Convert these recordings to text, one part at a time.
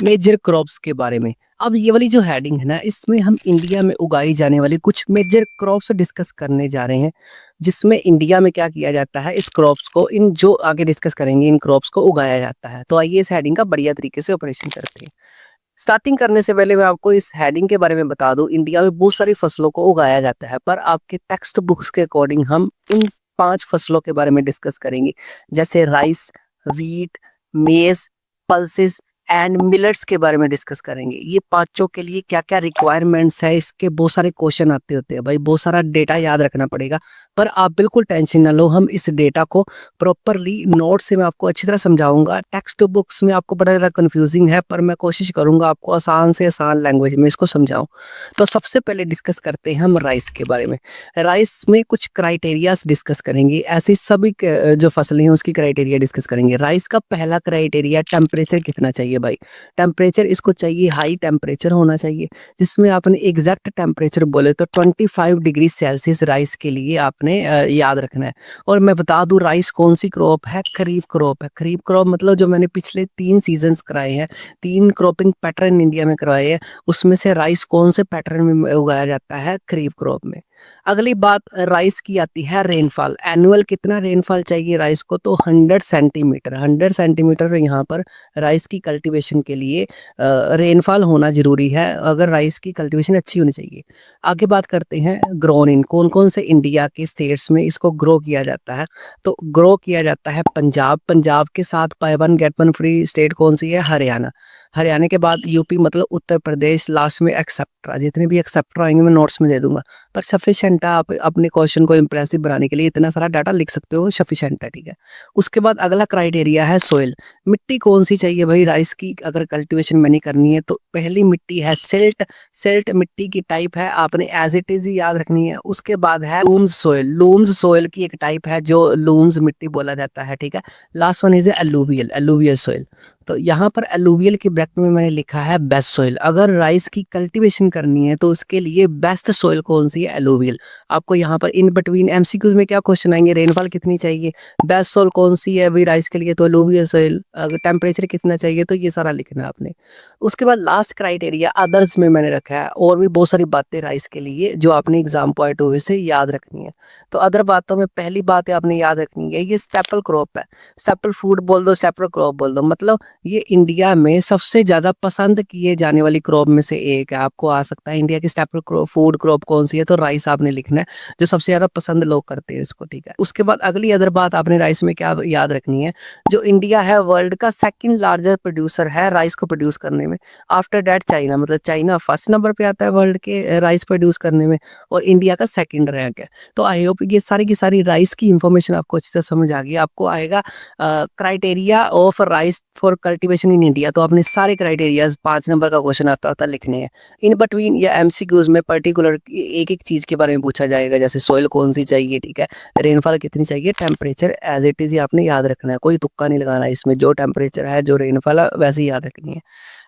Major crops के बारे में। अब ये वाली जो हेडिंग है ना, इसमें हम इंडिया में उगाई जाने वाली कुछ मेजर क्रॉप्स डिस्कस करने जा रहे हैं, जिसमें इंडिया में क्या किया जाता है, इस क्रॉप्स को, इन जो आगे डिस्कस करेंगे, इन क्रॉप्स को उगाया जाता है। तो आइए इस हेडिंग का बढ़िया तरीके से ऑपरेशन करते हैं। स्टार्टिंग करने से पहले मैं आपको इस हेडिंग के बारे में बता दूं, इंडिया में बहुत सारी फसलों को उगाया जाता है, पर आपके टेक्स्ट बुक्स के अकॉर्डिंग हम इन 5 फसलों के बारे में डिस्कस करेंगे, जैसे राइस, व्हीट, मेज, पल्सेस एंड मिलेट्स के बारे में डिस्कस करेंगे। ये पांचों के लिए क्या क्या रिक्वायरमेंट्स है, इसके बहुत सारे क्वेश्चन आते होते हैं भाई, बहुत सारा डेटा याद रखना पड़ेगा। पर आप बिल्कुल टेंशन ना लो, हम इस डेटा को प्रॉपरली नोट से मैं आपको अच्छी तरह समझाऊंगा। टेक्स्ट बुक्स में आपको बड़ा ज़्यादा कंफ्यूजिंग है, पर मैं कोशिश करूंगा आपको आसान से आसान लैंग्वेज में इसको समझाऊं। तो सबसे पहले डिस्कस करते हैं हम राइस के बारे में। राइस में कुछ क्राइटेरियाज डिस्कस करेंगे, ऐसी सभी जो फसलें हैं उसकी क्राइटेरिया डिस्कस करेंगे। राइस का पहला क्राइटेरिया टेम्परेचर कितना चाहिए भाई। टेम्परेचर इसको चाहिए, हाई टेम्परेचर होना चाहिए, जिसमें आपने एग्जैक्ट टेम्परेचर बोले तो 25 डिग्री सेल्सियस राइस के लिए आपने याद रखना है। और मैं बता दूं, राइस कौन सी क्रॉप है, खरीफ क्रॉप है। खरीफ क्रॉप मतलब जो मैंने पिछले 3 सीजन्स कराए हैं, 3 क्रॉपिंग पैटर्न इंडिया में करवाए हैं, उसमें से राइस कौन से पैटर्न में उगाया जाता है, खरीफ क्रॉप में। अगली बात राइस की आती है रेनफॉल। एनुअल कितना रेनफॉल चाहिए राइस को, तो 100 सेंटीमीटर। 100 सेंटीमीटर यहाँ पर राइस की कल्टीवेशन के लिए रेनफॉल होना जरूरी है, अगर राइस की कल्टीवेशन अच्छी होनी चाहिए। आगे बात करते हैं ग्रोन इन, कौन कौन से इंडिया के स्टेट्स में इसको ग्रो किया जाता है। तो ग्रो किया जाता है पंजाब, पंजाब के साथ by one get one free state कौन सी है, हरियाणा। हरियाणा के बाद यूपी मतलब उत्तर प्रदेश, लास्ट में एक्सेप्ट्रा। जितने भी एक्सेप्ट्रा आएंगे मैं नोट्स में दे दूंगा, पर सफिशेंट है, आप अपने क्वेश्चन को इंप्रेसिव बनाने के लिए इतना सारा डाटा लिख सकते हो, सफिशेंट है, ठीक है। उसके बाद अगला क्राइटेरिया है सोइल। मिट्टी कौन सी चाहिए भाई राइस की, अगर कल्टीवेशन मैंने करनी है तो पहली मिट्टी है सिल्ट। सिल्ट मिट्टी की टाइप है, आपने एज इट इज ही याद रखनी है। उसके बाद है लूम्स सोइल। लूम्स सोइल की एक टाइप है जो लूम्स मिट्टी बोला जाता है, ठीक है। Last one is alluvial, alluvial soil. तो यहाँ पर एलुवियल के ब्रैकेट में मैंने लिखा है बेस्ट सोइल। अगर राइस की कल्टीवेशन करनी है तो उसके लिए बेस्ट सोइल कौन सी है, एलुवियल। आपको यहाँ पर इन बिटवीन एमसीक्यूज में क्या क्वेश्चन आएंगे, रेनफॉल कितनी चाहिए, बेस्ट सोइल कौन सी है भाई राइस के लिए, तो एलुवियल सोइल। अगर टेम्परेचर कितना चाहिए, तो ये सारा लिखना है आपने। उसके बाद लास्ट क्राइटेरिया अदर्स में मैंने रखा है, और भी बहुत सारी बातें राइस के लिए जो आपने एग्जाम पॉइंट ऑफ व्यू से याद रखनी है। तो अदर बातों में पहली बात आपने याद रखनी है, ये स्टेपल क्रॉप है। स्टेपल फूड बोल दो, स्टेपल क्रॉप बोल दो, मतलब ये इंडिया में सबसे ज्यादा पसंद किए जाने वाली क्रॉप में से एक है। आपको आ सकता है इंडिया की स्टेपल फूड क्रॉप कौन सी है, तो राइस आपने लिखना है, जो सबसे ज्यादा पसंद लोग करते हैं इसको, ठीक है। उसके बाद अगली अदर बात आपने राइस में क्या याद रखनी है, जो इंडिया है वर्ल्ड का सेकंड लार्जेस्ट प्रोड्यूसर है राइस को प्रोड्यूस करने में। आफ्टर दैट चाइना, मतलब चाइना फर्स्ट नंबर पे आता है वर्ल्ड के राइस प्रोड्यूस करने में, और इंडिया का सेकंड रैंक है। तो आई होप ये सारी की सारी राइस की इंफॉर्मेशन आपको अच्छी तरह समझ आ गई। आपको आएगा criteria of rice for cultivation in India, तो आपने सारे क्राइटेरियाज 5 नंबर का क्वेश्चन आता लिखने हैं। इन बिटवीन या एमसीक्यूज में पर्टिकुलर एक एक चीज के बारे में पूछा जाएगा, जैसे सोइल कौन सी चाहिए, ठीक है, रेनफॉल कितनी चाहिए, टेम्परेचर एज इट इज आपने याद रखना है, कोई तुक्का नहीं लगाना इसमें, जो टेम्परेचर है जो रेनफॉल है वैसे ही याद रखनी है।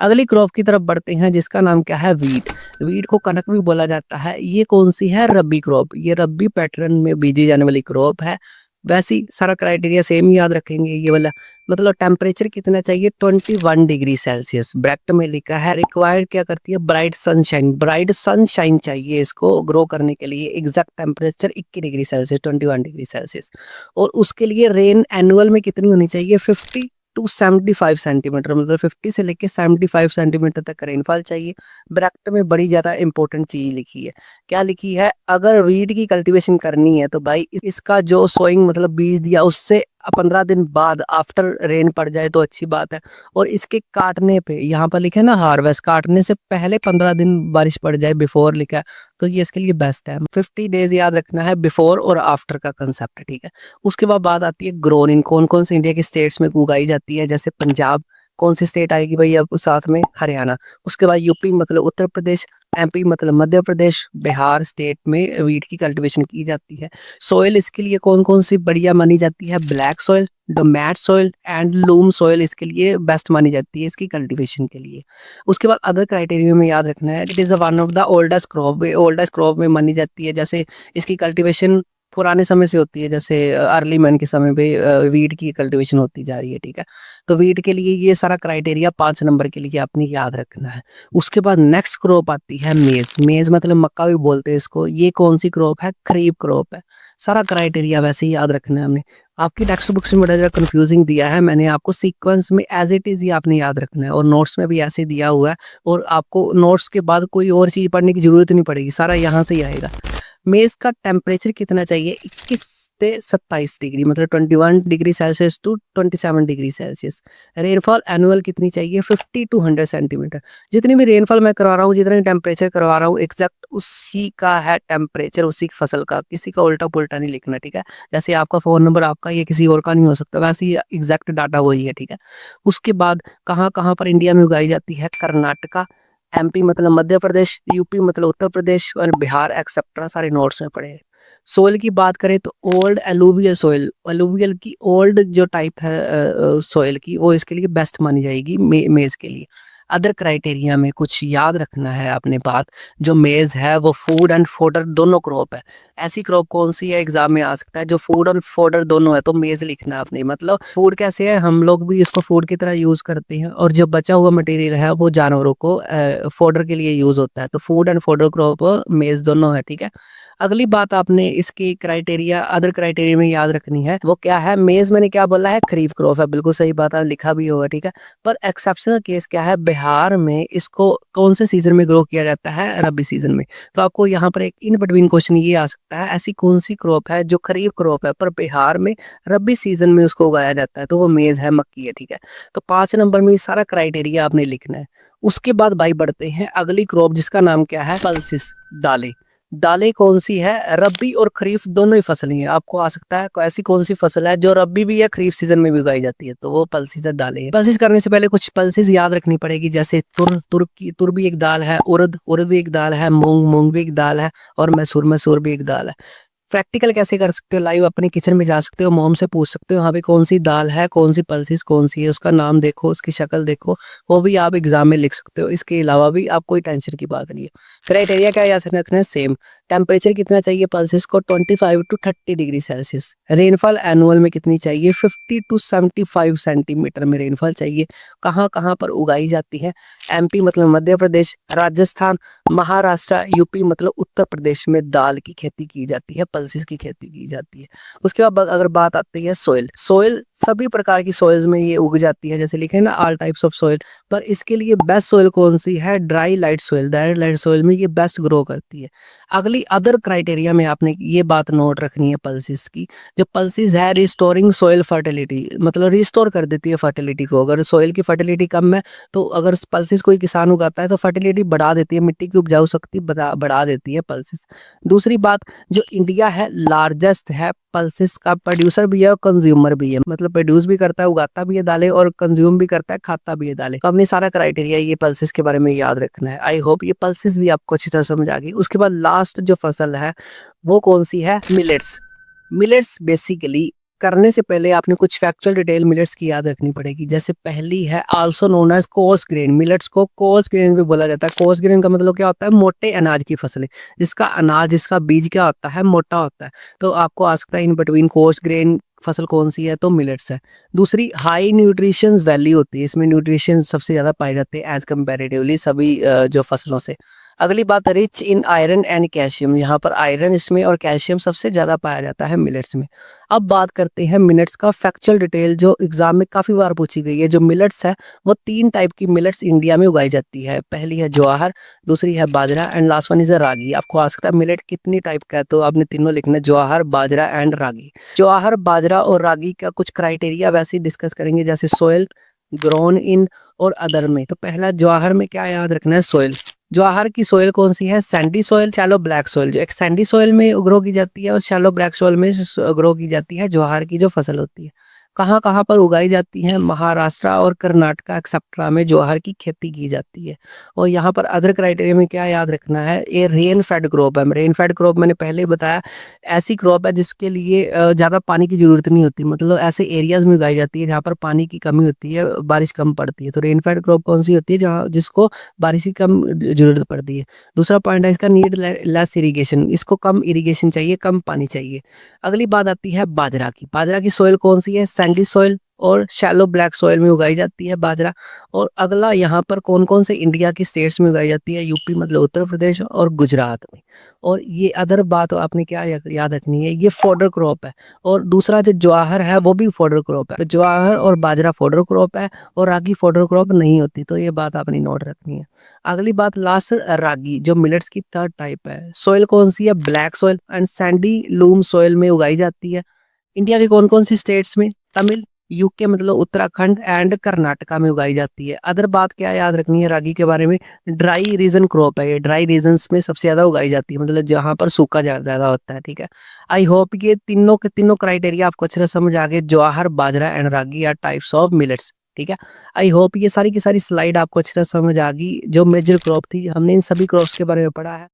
अगली क्रॉप की तरफ बढ़ते हैं, जिसका नाम क्या है, वीट। वीट को कनक भी बोला जाता है। ये कौन सी है, रब्बी क्रॉप। ये रब्बी पैटर्न में बीजी जाने वाली क्रॉप है। वैसे सारा क्राइटेरिया सेम ही याद रखेंगे ये वाला। मतलब टेम्परेचर कितना चाहिए, 21 डिग्री सेल्सियस। ब्रैकेट में लिखा है रिक्वायर्ड क्या करती है, ब्राइट सनशाइन। ब्राइट सनशाइन चाहिए इसको ग्रो करने के लिए। Exact temperature 21 degree Celsius, 21 degree Celsius. और उसके लिए रेन एनुअल में कितनी होनी चाहिए, 50 टू 75 सेंटीमीटर, मतलब 50 से लेके 75 सेंटीमीटर तक रेनफॉल चाहिए। ब्रैकेट में बड़ी ज्यादा इंपॉर्टेंट चीज लिखी है, क्या लिखी है, अगर वीट की कल्टीवेशन करनी है तो भाई इसका जो सोइंग मतलब बीज दिया उससे 15 दिन बाद आफ्टर रेन पड़ जाए तो अच्छी बात है। और इसके काटने पे यहाँ पर लिखा है ना हार्वेस्ट, काटने से पहले 15 दिन बारिश पड़ जाए, बिफोर लिखा है, तो ये इसके लिए बेस्ट है। 50 डेज याद रखना है, बिफोर और आफ्टर का कंसेप्ट, ठीक है। उसके बाद बात आती है ग्रोन इन, कौन कौन से इंडिया के स्टेट्स में उगाई जाती है, जैसे पंजाब, कौन सी स्टेट आएगी भाई अब साथ में, हरियाणा। उसके बाद यूपी मतलब उत्तर प्रदेश, एमपी मतलब मध्य प्रदेश, बिहार स्टेट में वीट की कल्टीवेशन की जाती है। सोइल इसके लिए कौन कौन सी बढ़िया मानी जाती है, black soil, डोमैट soil and loom soil इसके लिए बेस्ट मानी जाती है इसकी कल्टीवेशन के लिए। उसके बाद अदर क्राइटेरिया में याद रखना है, it is one of the oldest crop में मानी जाती है, जैसे इसकी कल्टीवेशन पुराने समय से होती है, जैसे अर्ली मैन के समय पे वीट की कल्टीवेशन होती जा रही है, ठीक है। तो वीट के लिए ये सारा क्राइटेरिया 5 नंबर के लिए आपने याद रखना है। उसके बाद नेक्स्ट क्रॉप आती है मेज़। मेज़ मतलब मक्का भी बोलते हैं इसको। ये कौन-सी क्रॉप है? खरीफ क्रॉप है। सारा क्राइटेरिया वैसे ही याद रखना है हमने। आपकी टेक्स्ट बुक्स में बड़ा ज़रा कन्फ्यूज़िंग दिया है, मैंने आपको सीक्वेंस में एज़ इट इज़ ही आपने याद रखना है, और नोट्स में भी ऐसे दिया हुआ है, और आपको नोट्स के बाद कोई और चीज़ पढ़ने की ज़रूरत नहीं पड़ेगी, सारा यहाँ से ही आएगा। मेज़ का टेम्परेचर कितना चाहिए? 21 से 27 डिग्री, मतलब 21 degree Celsius to 27 degree Celsius. Rainfall annual कितनी चाहिए? 50 टू 100 सेंटीमीटर। जितनी भी रेनफॉल मैं करवा रहा हूँ, जितने टेम्परेचर करवा रहा हूँ, एग्जैक्ट उसी का है टेम्परेचर, उसी की फसल का, किसी का उल्टा पुल्टा नहीं लिखना, ठीक है। जैसे आपका फ़ोन नंबर आपका, ये किसी और का नहीं हो सकता, वैसे ही एग्जैक्ट डाटा वही है, ठीक है। उसके बाद कहाँ कहाँ पर इंडिया में उगाई जाती है? कर्नाटका, एमपी मतलब मध्य प्रदेश, यूपी मतलब उत्तर प्रदेश, और बिहार एक्सेप्ट्रा सारे नोट्स में पड़े हैं। सोइल की बात करें तो ओल्ड एलुवियल सोइल, एलुवियल की ओल्ड जो टाइप है सोइल की, वो इसके लिए बेस्ट मानी जाएगी मेज़ के लिए। अदर क्राइटेरिया में कुछ याद रखना है आपने बात, जो मेज़ है वो फूड एंड फोडर दोनों क्रॉप है। ऐसी क्रॉप कौन सी है एग्जाम में आ सकता है जो फूड और फोडर दोनों है, तो मेज़ लिखना है आपने। मतलब फूड कैसे है, हम लोग भी इसको फूड की तरह यूज़ करते हैं, और जो बचा हुआ मटेरियल है वो जानवरों को फोडर के लिए यूज़ होता है। तो फूड एंड फोडर क्रॉप मेज़ दोनों है, ठीक है। अगली बात आपने इसकी क्राइटेरिया, अदर क्राइटेरिया में याद रखनी है, वो क्या है? मेज़ मैंने क्या बोला है? खरीफ क्रॉप है, बिल्कुल सही बात है, लिखा भी होगा, ठीक है। पर एक्सेप्शनल केस क्या है? बिहार में इसको कौन से सीजन में ग्रो किया जाता है? रबी सीजन में। तो आपको यहाँ पर एक इन बिटवीन क्वेश्चन ये आ सकता है, ऐसी कौन सी क्रॉप है जो खरीफ क्रॉप है पर बिहार में रबी सीजन में उसको उगाया जाता है? तो वो मेज़ है, मक्की है, ठीक है। तो 5 नंबर में ये सारा क्राइटेरिया आपने लिखना है। उसके बाद भाई बढ़ते हैं अगली क्रॉप, जिसका नाम क्या है? पल्सिस, दालें। दालें कौन सी है? रबी और खरीफ दोनों ही फसलें हैं। आपको आ सकता है ऐसी कौन सी फसल है जो रबी भी या खरीफ सीजन में भी उगाई जाती है? तो वो पल्सिस है, दालें हैं। पल्सिस करने से पहले कुछ पल्सिस याद रखनी पड़ेगी, जैसे तुर भी एक दाल है, उड़द भी एक दाल है, मूंग भी एक दाल है, और मसूर भी एक दाल है। प्रैक्टिकल कैसे कर सकते हो? लाइव अपने किचन में जा सकते हो, मॉम से पूछ सकते हो, यहाँ पे कौन सी दाल है, कौन सी पल्सिस कौन सी है, उसका नाम देखो, उसकी शक्ल देखो, वो भी आप एग्जाम में लिख सकते हो। इसके अलावा भी आप कोई टेंशन की बात नहीं है। क्राइटेरिया क्या याद रखना है? सेम। टेम्परेचर कितना चाहिए पल्सिस को? 25 to 30 degree Celsius. Rainfall annual में कितनी चाहिए? 50 टू 75 सेंटीमीटर में रेनफॉल चाहिए। कहाँ कहाँ पर उगाई जाती है? एमपी मतलब मध्य प्रदेश, राजस्थान, महाराष्ट्र, यूपी मतलब उत्तर प्रदेश में दाल की खेती की जाती है, पल्सिस की खेती की जाती है। उसके बाद अगर बात आती है सोइल, सोइल सभी प्रकार की सोइल्स में ये उग जाती है, जैसे लिखे ना ऑल टाइप्स ऑफ सोइल। पर इसके लिए बेस्ट सोइल कौन सी है? Dry light soil. Dry light soil में ये बेस्ट ग्रो करती है। अगली अदर क्राइटेरिया में आपने ये बात नोट रखनी है पल्सिस की, जो पल्सिस है रिस्टोरिंग सोइल फर्टिलिटी, मतलब रिस्टोर कर देती है फर्टिलिटी को। अगर सोइल की फर्टिलिटी कम है तो अगर पल्सिस कोई किसान उगाता है तो फर्टिलिटी बढ़ा देती है, मिट्टी की उपजाऊ शक्ति बढ़ा देती है पल्सिस। दूसरी बात, जो इंडिया है लार्जेस्ट है पल्सिस का प्रोड्यूसर भी है और कंज्यूमर भी है, मतलब प्रोड्यूस भी करता है, उगाता भी है दालें, और कंज्यूम भी करता है, खाता भी है दालें। तो अपनी सारा क्राइटेरिया ये पल्सिस के बारे में याद रखना है। आई होप ये पल्सिस भी आपको अच्छी तरह समझ आ गई। उसके बाद लास्ट जो फसल है वो कौन सी है? मिलेट्स। मिलेट्स बेसिकली करने से पहले आपने कुछ फैक्चुअल डिटेल मिलेट्स की याद रखनी पड़ेगी। जैसे पहली है also known as coarse grain. Millets को कोर्स ग्रेन भी बोला जाता है। कोर्स ग्रेन का मतलब क्या होता है? मोटे अनाज की फसलें, जिसका अनाज, जिसका बीज क्या होता है? मोटा होता है। तो आपको आ सकता है इन बिटवीन कोर्स ग्रेन फसल कौन सी है? तो मिलेट्स है। दूसरी हाई न्यूट्रिशन वैल्यू होती है, इसमें न्यूट्रिशन सबसे ज्यादा पाए जाते हैं एज कंपेरेटिवली सभी जो फसलों से। अगली बात, rich in iron and calcium. यहाँ पर आयरन इसमें और कैल्शियम सबसे ज्यादा पाया जाता है मिलेट्स में। अब बात करते हैं मिलेट्स का फैक्चुअल डिटेल, जो एग्जाम में काफी बार पूछी गई है। जो मिलेट्स है वो 3 टाइप की मिलेट्स इंडिया में उगाई जाती है। पहली है ज्वार, दूसरी है बाजरा, एंड लास्ट वन इज रागी। आपको आ सकता है मिलेट कितनी टाइप का है, तो आपने तीनों लिखना है, ज्वार, बाजरा एंड रागी। ज्वार, बाजरा और रागी का कुछ क्राइटेरिया वैसे ही डिस्कस करेंगे, जैसे सोयल, ग्रोन इन और अदर में। तो पहला ज्वार में क्या याद रखना है? सोयल। ज्वार की सोयल कौन सी है? Sandy soil, shallow black soil. जो एक सैंडी सोयल में ग्रो की जाती है और शैलो ब्लैक सोयल में ग्रो की जाती है ज्वार की जो फसल होती है। कहाँ-कहाँ पर उगाई जाती हैं? महाराष्ट्र और कर्नाटका एक्सेट्रा में ज्वार की खेती की जाती है। और यहाँ पर अदर क्राइटेरिया में क्या याद रखना है, ये रेन फेड क्रॉप है। रेन फेड क्रॉप मैंने पहले ही बताया, ऐसी क्रॉप है जिसके लिए ज़्यादा पानी की ज़रूरत नहीं होती, मतलब ऐसे एरियाज़ में उगाई जाती है जहाँ पर पानी की कमी होती है, बारिश कम पड़ती है। तो रेन फेड क्रॉप कौन-सी होती है? जहाँ जिसको बारिश की कम ज़रूरत पड़ती है। दूसरा पॉइंट है इसका नीड लेस इरिगेशन, इसको कम इरिगेशन चाहिए, कम पानी चाहिए। अगली बात आती है बाजरा की। बाजरा की सॉइल कौन-सी है? सैंडी सॉइल और शैलो ब्लैक सॉइल में उगाई जाती है बाजरा। और अगला यहाँ पर कौन-कौन से इंडिया की स्टेट्स में उगाई जाती है? यूपी मतलब उत्तर प्रदेश और गुजरात में। और ये अदर बात आपने क्या याद रखनी है, ये फॉडर क्रॉप है। और दूसरा जो ज्वार है वो भी फॉडर क्रॉप है। तो ज्वार और बाजरा फॉडर क्रॉप है और रागी फॉडर क्रॉप नहीं होती, तो ये बात आपने नोट रखनी है। अगली बात लास्ट, रागी जो मिलेट्स की थर्ड टाइप है। सॉइल कौन सी है? Black soil and Sandy loom soil में उगाई जाती है। इंडिया के कौन-कौन सी स्टेट्स में? तमिल, यूके मतलब उत्तराखंड एंड कर्नाटका में उगाई जाती है। अदर बात क्या याद रखनी है रागी के बारे में? ड्राई रीजन क्रॉप है ये, ड्राई रीजन्स में सबसे ज़्यादा उगाई जाती है, मतलब जहाँ पर सूखा ज़्यादा होता है, ठीक है। आई होप ये तीनों के तीनों क्राइटेरिया आपको अच्छे से समझ आ गए। Jowar, bajra and ragi are types of millets, ठीक है। आई होप ये सारी की सारी स्लाइड आपको अच्छे से समझ आ गई। जो मेजर क्रॉप थी, हमने इन सभी क्रॉप्स के बारे में पढ़ा है।